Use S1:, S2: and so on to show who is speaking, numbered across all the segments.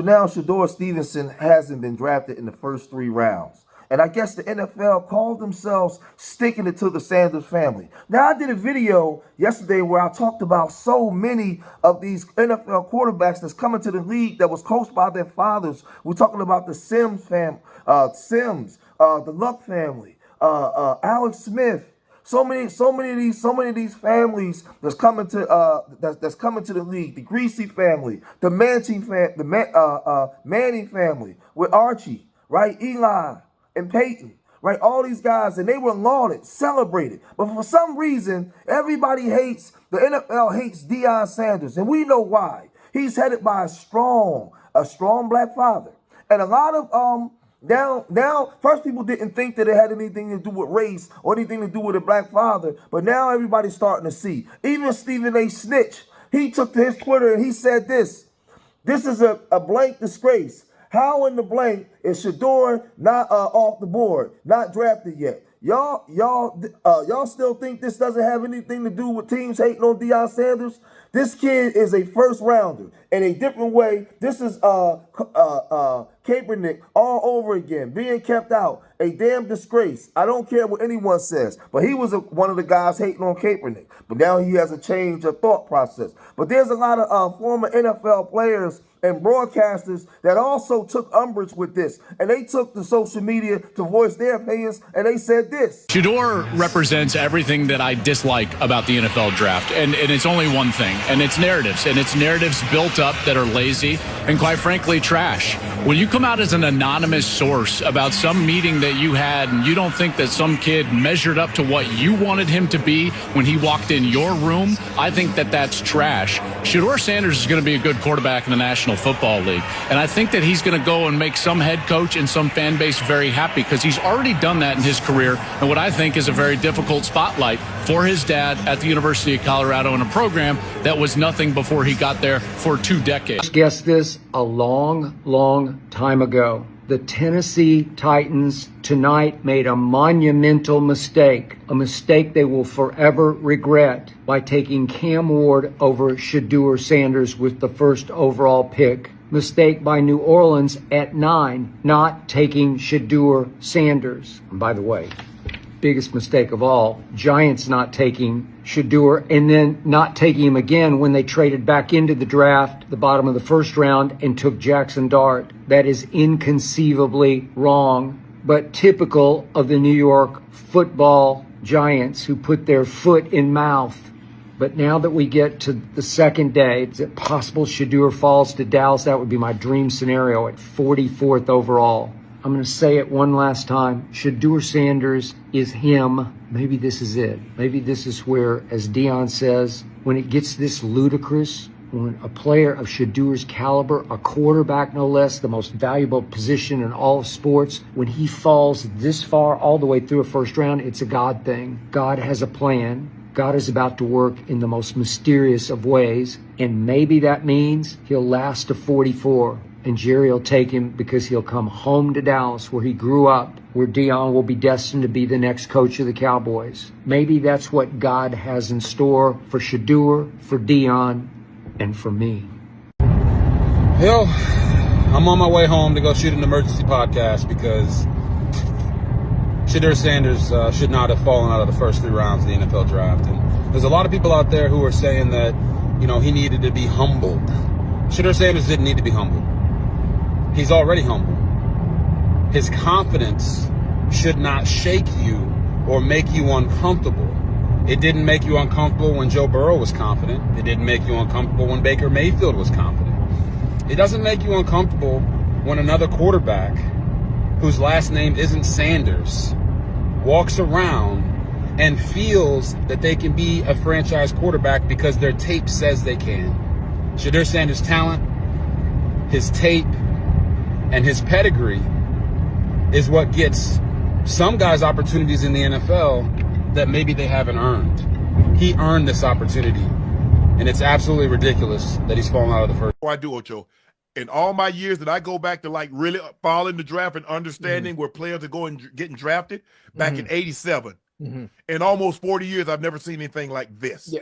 S1: now Shadeur Stevenson hasn't been drafted in the first 3 rounds. And I guess the NFL called themselves sticking it to the Sanders family. Now, I did a video yesterday where I talked about so many of these NFL quarterbacks that's coming to the league that was coached by their fathers. We're talking about the Sims the Luck family, Alex Smith. So many of these families that's coming to that's coming to the league. The Greasy family, the Manning family with Archie, right? Eli and Peyton, right? All these guys, and they were lauded, celebrated. But for some reason, everybody hates, the NFL hates Deion Sanders, and we know why. He's headed by a strong black father. And a lot of now, first people didn't think that it had anything to do with race or anything to do with a black father, but now everybody's starting to see. Even Stephen A. Snitch, he took to his Twitter and he said this is a blank disgrace. How in the blank is Sheduer not off the board, not drafted yet? Y'all still think this doesn't have anything to do with teams hating on Deion Sanders? This kid is a first rounder in a different way. This is Kaepernick all over again, being kept out. A damn disgrace. I don't care what anyone says, but he was one of the guys hating on Kaepernick. But now he has a change of thought process. But there's a lot of former NFL players and broadcasters that also took umbrage with this, and they took to social media to voice their opinions, and they said this.
S2: Sheduer represents everything that I dislike about the NFL draft, and it's only one thing, and it's narratives, and it's narratives built up that are lazy and quite frankly trash. When you come out as an anonymous source about some meeting that you had and you don't think that some kid measured up to what you wanted him to be when he walked in your room, I think that that's trash. Shadeur Sanders is going to be a good quarterback in the National Football League, and I think that he's going to go and make some head coach and some fan base very happy because he's already done that in his career and what I think is a very difficult spotlight for his dad at the University of Colorado in a program that was nothing before he got there for 2 decades.
S3: Guess this a long time ago. The Tennessee Titans tonight made a monumental mistake, a mistake they will forever regret, by taking Cam Ward over Shadeur Sanders with the first overall pick. Mistake by New Orleans at 9, not taking Shadeur Sanders. And by the way, biggest mistake of all, Giants not taking Sheduer and then not taking him again when they traded back into the draft, the bottom of the first round, and took Jackson Dart. That is inconceivably wrong, but typical of the New York football Giants, who put their foot in mouth. But now that we get to the second day, is it possible Sheduer falls to Dallas? That would be my dream scenario at 44th overall. I'm going to say it one last time. Shadeur Sanders is him. Maybe this is it. Maybe this is where, as Deion says, when it gets this ludicrous, when a player of Shedeur's caliber, a quarterback no less, the most valuable position in all of sports, when he falls this far all the way through a first round, it's a God thing. God has a plan. God is about to work in the most mysterious of ways, and maybe that means he'll last to 44. And Jerry will take him because he'll come home to Dallas, where he grew up, where Deion will be destined to be the next coach of the Cowboys. Maybe that's what God has in store for Sheduer, for Deion, and for me.
S4: Hill, I'm on my way home to go shoot an emergency podcast because Shadeur Sanders should not have fallen out of the first 3 rounds of the NFL draft. And there's a lot of people out there who are saying that, he needed to be humbled. Shadeur Sanders didn't need to be humbled. He's already humble. His confidence should not shake you or make you uncomfortable. It didn't make you uncomfortable when Joe Burrow was confident. It didn't make you uncomfortable when Baker Mayfield was confident. It doesn't make you uncomfortable when another quarterback, whose last name isn't Sanders, walks around and feels that they can be a franchise quarterback because their tape says they can. Shadeur Sanders' talent, his tape, and his pedigree is what gets some guys opportunities in the NFL that maybe they haven't earned. He earned this opportunity, and it's absolutely ridiculous that he's fallen out of the first.
S5: I do, Ocho. In all my years that I go back to really following the draft and understanding where players are getting drafted, back in '87, in almost 40 years, I've never seen anything like this.
S6: Yeah.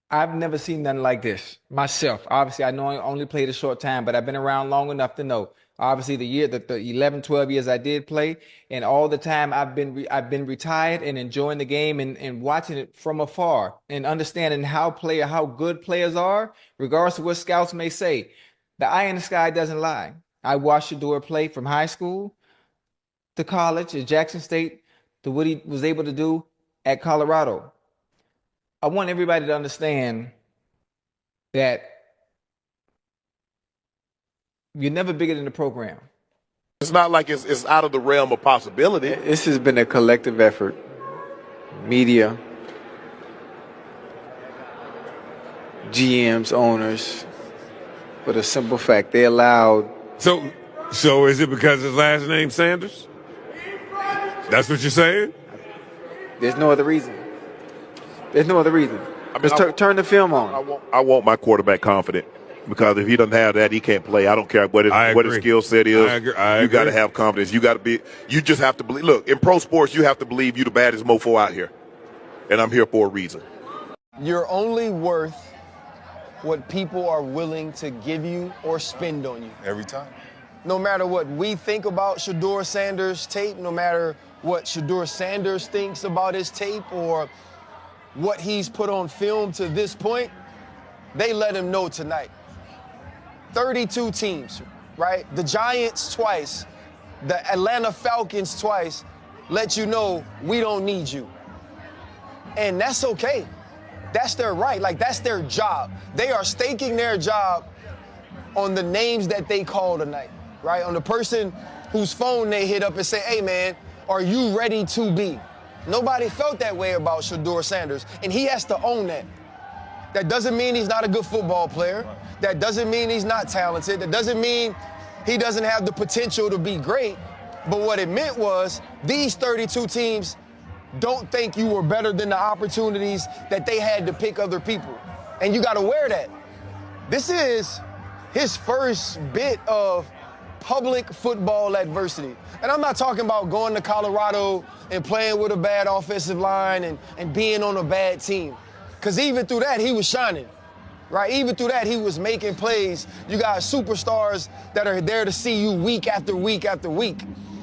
S6: I've never seen nothing like this myself. Obviously, I know I only played a short time, but I've been around long enough to know. Obviously, the 11, 12 years I did play, and all the time I've been retired and enjoying the game and watching it from afar and understanding how good players are, regardless of what scouts may say. The eye in the sky doesn't lie. I watched Sheduer play from high school to college at Jackson State to what he was able to do at Colorado. I want everybody to understand that you're never bigger than the program.
S5: It's not like it's out of the realm of possibility.
S6: This has been a collective effort. Media, GMs, owners, for the simple fact they allowed.
S5: So is it because his last name Sanders? That's what you're saying?
S6: There's no other reason. There's no other reason.
S5: I mean,
S6: Just turn the film on.
S5: I want my quarterback confident, because if he doesn't have that, he can't play. I don't care what his skill set is. You got to have confidence. You just have to believe. Look, in pro sports, you have to believe you're the baddest mofo out here, and I'm here for a reason.
S7: You're only worth what people are willing to give you or spend on you.
S8: Every time.
S7: No matter what we think about Shadeur Sanders' tape, no matter what Shadeur Sanders thinks about his tape or what he's put on film to this point, they let him know tonight. 32 teams, right? The Giants twice, the Atlanta Falcons twice, let you know we don't need you. And that's okay. That's their right. Like, that's their job. They are staking their job on the names that they call tonight, right? On the person whose phone they hit up and say, hey, man, are you ready to be? Nobody felt that way about Shadeur Sanders, and he has to own that. That doesn't mean he's not a good football player. That doesn't mean he's not talented. That doesn't mean he doesn't have the potential to be great. But what it meant was these 32 teams don't think you were better than the opportunities that they had to pick other people. And you got to wear that. This is his first bit of public football adversity. And I'm not talking about going to Colorado and playing with a bad offensive line and being on a bad team. Because even through that, he was shining, right? Even through that, he was making plays. You got superstars that are there to see you week after week after week.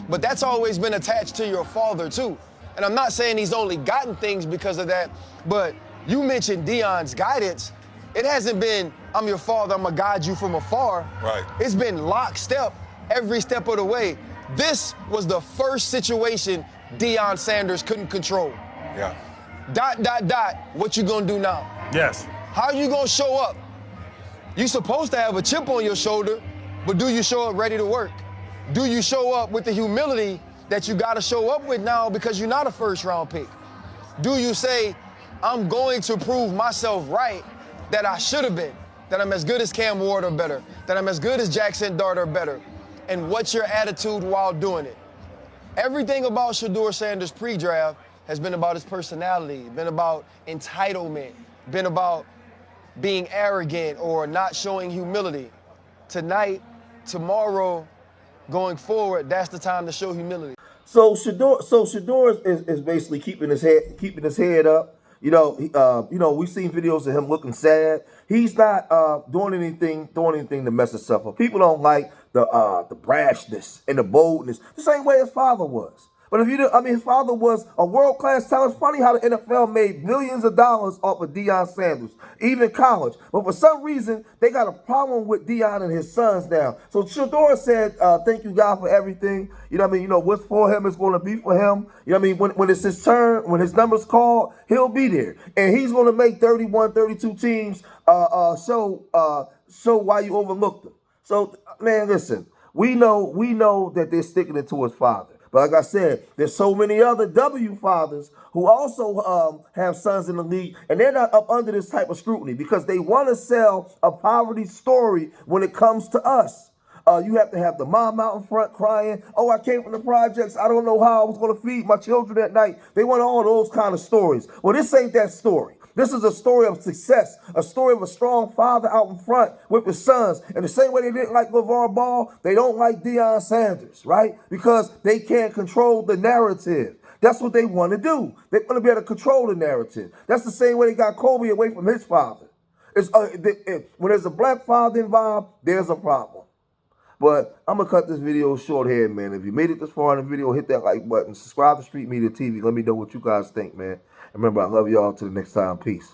S7: But that's always been attached to your father, too. And I'm not saying he's only gotten things because of that, but you mentioned Deion's guidance. It hasn't been, I'm your father, I'm going to guide you from afar.
S8: Right.
S7: It's been lockstep every step of the way. This was the first situation Deion Sanders couldn't control.
S8: Yeah. ...
S7: What you gonna do now?
S8: Yes.
S7: How you gonna show up? You supposed to have a chip on your shoulder, but do you show up ready to work? Do you show up with the humility that you gotta show up with now because you're not a first-round pick? Do you say, I'm going to prove myself right that I should have been, that I'm as good as Cam Ward or better, that I'm as good as Jackson Dart or better? And what's your attitude while doing it? Everything about Shadeur Sanders pre-draft has been about his personality, been about entitlement, been about being arrogant or not showing humility. Tonight, tomorrow, going forward, that's the time to show humility.
S1: So Shadeur is basically keeping his head up. We've seen videos of him looking sad. He's not doing anything to mess us up. People don't like the brashness and the boldness, the same way his father was. But his father was a world-class talent. It's funny how the NFL made millions of dollars off of Deion Sanders, even college. But for some reason, they got a problem with Deion and his sons now. So Shadeur said, thank you, God, for everything. What's for him is going to be for him. When it's his turn, when his number's called, he'll be there. And he's going to make 31, 32 teams show why you overlooked them. So, man, listen, we know that they're sticking it to his father. But like I said, there's so many other W fathers who also have sons in the league, and they're not up under this type of scrutiny because they want to sell a poverty story when it comes to us. You have to have the mom out in front crying, oh, I came from the projects, I don't know how I was going to feed my children at night. They want all those kind of stories. Well, this ain't that story. This is a story of success, a story of a strong father out in front with his sons. And the same way they didn't like LeVar Ball, they don't like Deion Sanders, right? Because they can't control the narrative. That's what they want to do. They want to be able to control the narrative. That's the same way they got Kobe away from his father. When there's a black father involved, there's a problem. But I'm going to cut this video short here, man. If you made it this far in the video, hit that like button. Subscribe to Street Media TV. Let me know what you guys think, man. And remember, I love y'all. Till the next time. Peace.